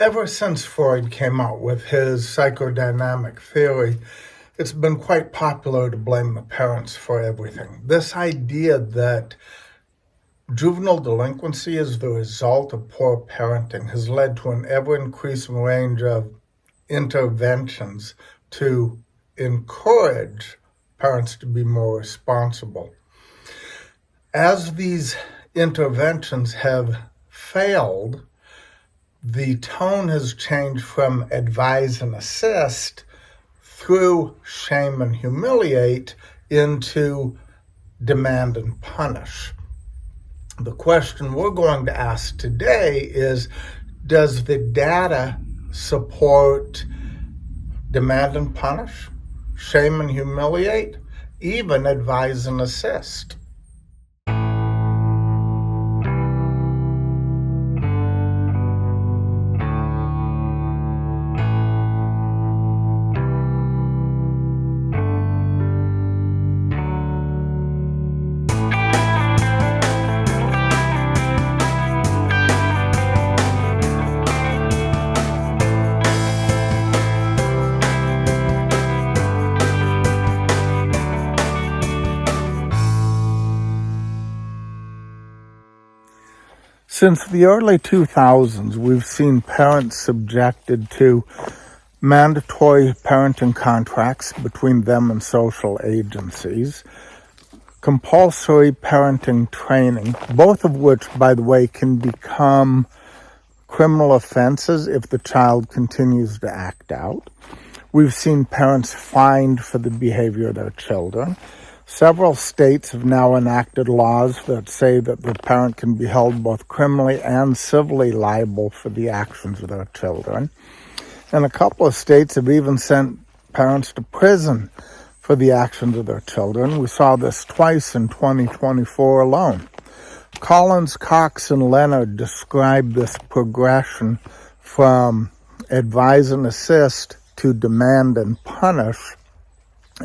Ever since Freud came out with his psychodynamic theory, it's been quite popular to blame the parents for everything. This idea that juvenile delinquency is the result of poor parenting has led to an ever-increasing range of interventions to encourage parents to be more responsible. As these interventions have failed, the tone has changed from advise and assist through shame and humiliate into demand and punish. The question we're going to ask today is, does the data support demand and punish, shame and humiliate, even advise and assist? Since the early 2000s, we've seen parents subjected to mandatory parenting contracts between them and social agencies, compulsory parenting training, both of which, by the way, can become criminal offenses if the child continues to act out. We've seen parents fined for the behavior of their children. Several states have now enacted laws that say that the parent can be held both criminally and civilly liable for the actions of their children. And a couple of states have even sent parents to prison for the actions of their children. We saw this twice in 2024 alone. Collins, Cox, and Leonard describe this progression from advise and assist to demand and punish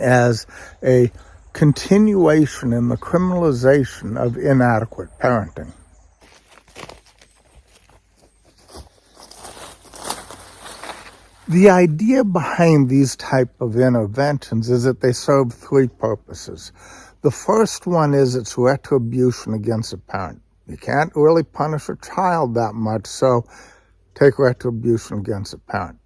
as a continuation in the criminalization of inadequate parenting. The idea behind these type of interventions is that they serve three purposes. The first one is it's retribution against a parent. You can't really punish a child that much, so take retribution against a parent.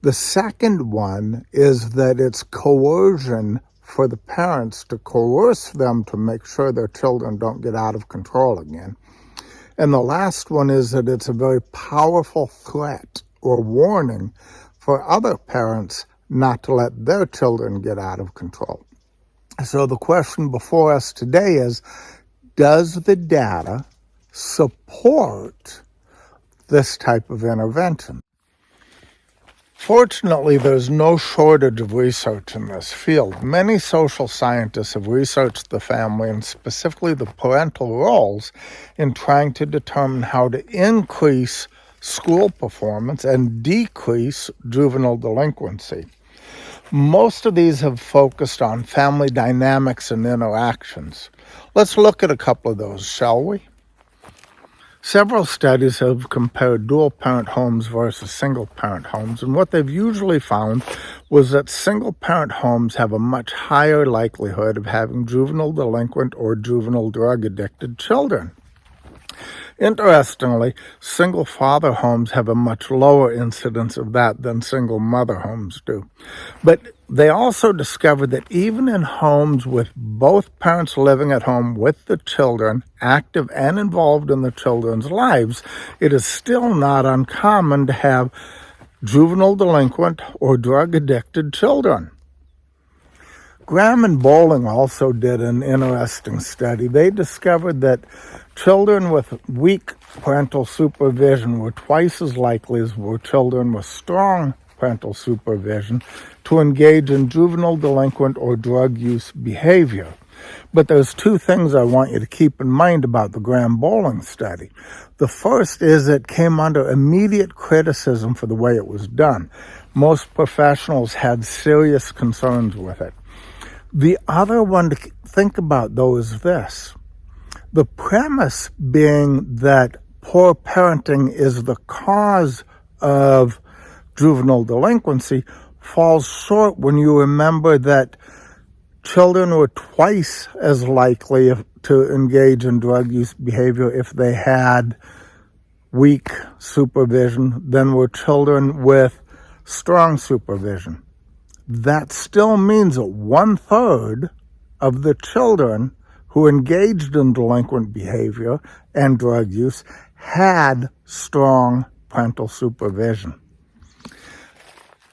The second one is that it's coercion for the parents to coerce them to make sure their children don't get out of control again. And the last one is that it's a very powerful threat or warning for other parents not to let their children get out of control. So the question before us today is, does the data support this type of intervention? Fortunately, there's no shortage of research in this field. Many social scientists have researched the family and specifically the parental roles in trying to determine how to increase school performance and decrease juvenile delinquency. Most of these have focused on family dynamics and interactions. Let's look at a couple of those, shall we? Several studies have compared dual-parent homes versus single-parent homes, and what they've usually found was that single-parent homes have a much higher likelihood of having juvenile delinquent or juvenile drug-addicted children. Interestingly, single-father homes have a much lower incidence of that than single-mother homes do. But they also discovered that even in homes with both parents living at home with the children, active and involved in the children's lives, it is still not uncommon to have juvenile delinquent or drug-addicted children. Graham and Bowling also did an interesting study. They discovered that children with weak parental supervision were twice as likely as were children with strong parental supervision to engage in juvenile delinquent or drug use behavior. But there's two things I want you to keep in mind about the Graham-Bowling study. The first is it came under immediate criticism for the way it was done. Most professionals had serious concerns with it. The other one to think about, though, is this. The premise being that poor parenting is the cause of juvenile delinquency falls short when you remember that children were twice as likely to engage in drug use behavior if they had weak supervision than were children with strong supervision. That still means that 1/3 of the children who engaged in delinquent behavior and drug use had strong parental supervision.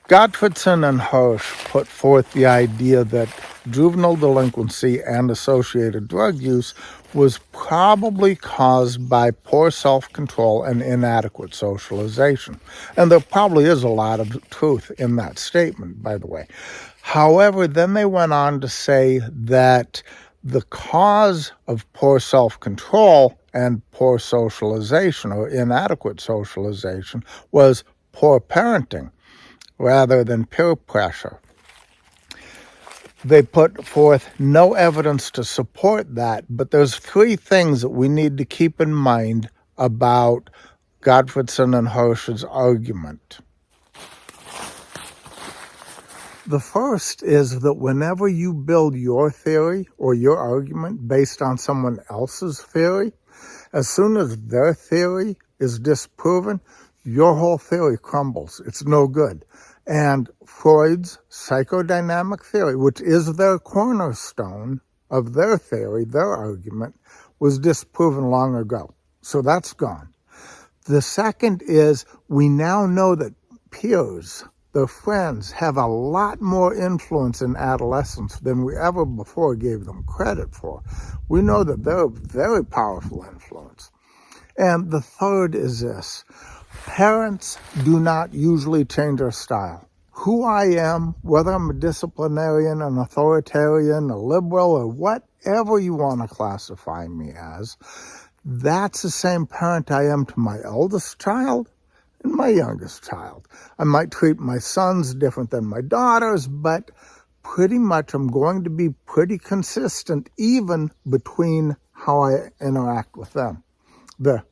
Gottfredson and Hirsch put forth the idea that juvenile delinquency and associated drug use was probably caused by poor self-control and inadequate socialization. And there probably is a lot of truth in that statement, by the way. However, then they went on to say that the cause of poor self-control and poor socialization or inadequate socialization was poor parenting rather than peer pressure. They put forth no evidence to support that, but there's 3 things that we need to keep in mind about Gottfredson and Hirsch's argument. The first is that whenever you build your theory or your argument based on someone else's theory, as soon as their theory is disproven, your whole theory crumbles. It's no good. And Freud's psychodynamic theory, which is their cornerstone of their theory, their argument, was disproven long ago. So that's gone. The second is we now know that peers, their friends, have a lot more influence in adolescence than we ever before gave them credit for. We know that they're a very powerful influence. And the third is this. Parents do not usually change their style. Who I am, whether I'm a disciplinarian, an authoritarian, a liberal, or whatever you want to classify me as, that's the same parent I am to my eldest child and my youngest child. I might treat my sons different than my daughters, but pretty much I'm going to be pretty consistent even between how I interact with them. The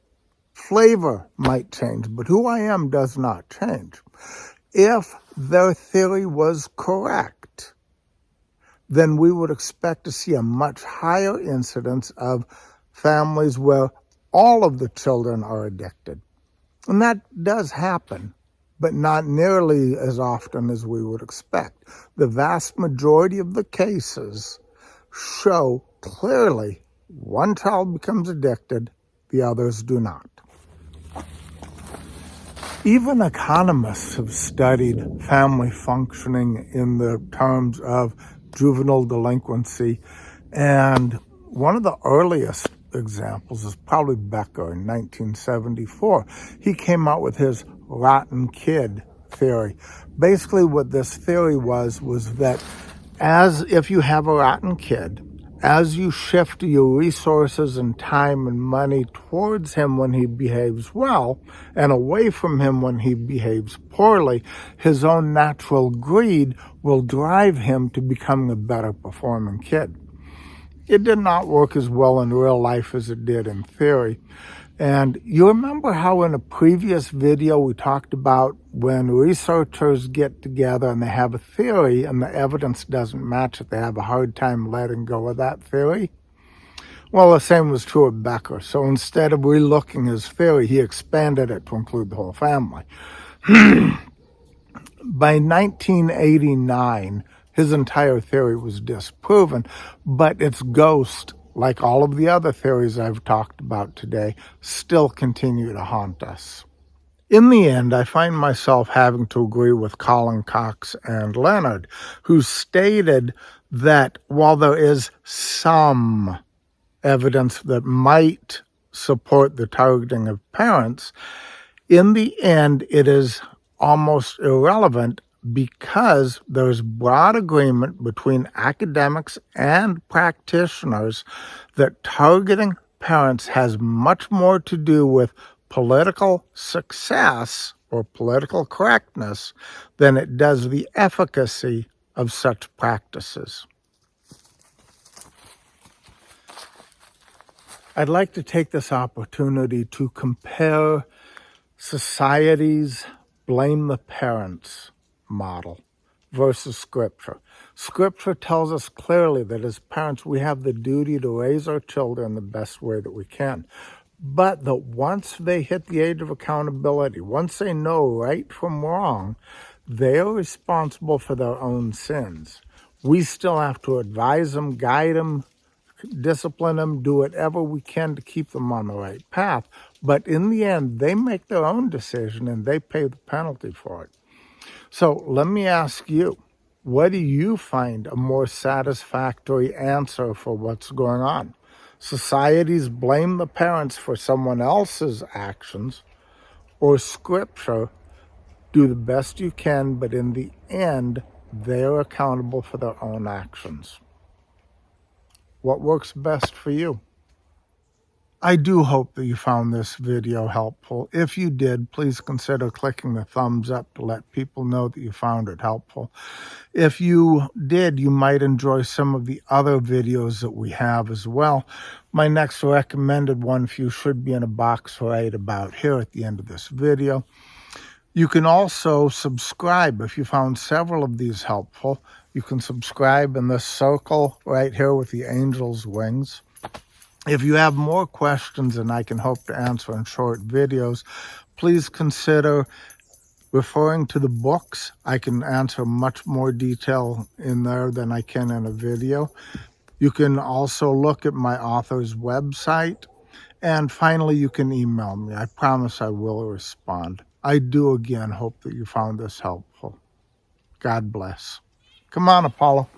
flavor might change, but who I am does not change. If their theory was correct, then we would expect to see a much higher incidence of families where all of the children are addicted. And that does happen, but not nearly as often as we would expect. The vast majority of the cases show clearly one child becomes addicted, the others do not. Even economists have studied family functioning in the terms of juvenile delinquency, and one of the earliest examples is probably Becker in 1974. He came out with his rotten kid theory. Basically what this theory was that as if you have a rotten kid, as you shift your resources and time and money towards him when he behaves well and away from him when he behaves poorly, his own natural greed will drive him to becoming a better performing kid. It did not work as well in real life as it did in theory. And you remember how in a previous video we talked about when researchers get together and they have a theory and the evidence doesn't match it, they have a hard time letting go of that theory? Well, the same was true of Becker. So instead of relooking his theory, he expanded it to include the whole family. By 1989, his entire theory was disproven, but its ghost, like all of the other theories I've talked about today, still continue to haunt us. In the end, I find myself having to agree with Colin Cox and Leonard, who stated that while there is some evidence that might support the targeting of parents, in the end, it is almost irrelevant because there's broad agreement between academics and practitioners that targeting parents has much more to do with political success or political correctness than it does the efficacy of such practices. I'd like to take this opportunity to compare societies blame the parents model versus Scripture. Scripture tells us clearly that as parents, we have the duty to raise our children the best way that we can. But that once they hit the age of accountability, once they know right from wrong, they are responsible for their own sins. We still have to advise them, guide them, discipline them, do whatever we can to keep them on the right path. But in the end, they make their own decision and they pay the penalty for it. So let me ask you, what do you find a more satisfactory answer for what's going on? Societies blame the parents for someone else's actions, or Scripture, do the best you can, but in the end, they're accountable for their own actions. What works best for you? I do hope that you found this video helpful. If you did, please consider clicking the thumbs up to let people know that you found it helpful. If you did, you might enjoy some of the other videos that we have as well. My next recommended one for you should be in a box right about here at the end of this video. You can also subscribe if you found several of these helpful. You can subscribe in this circle right here with the angel's wings. If you have more questions than I can hope to answer in short videos, please consider referring to the books. I can answer much more detail in there than I can in a video. You can also look at my author's website. And finally, you can email me. I promise I will respond. I do again hope that you found this helpful. God bless. Come on, Apollo.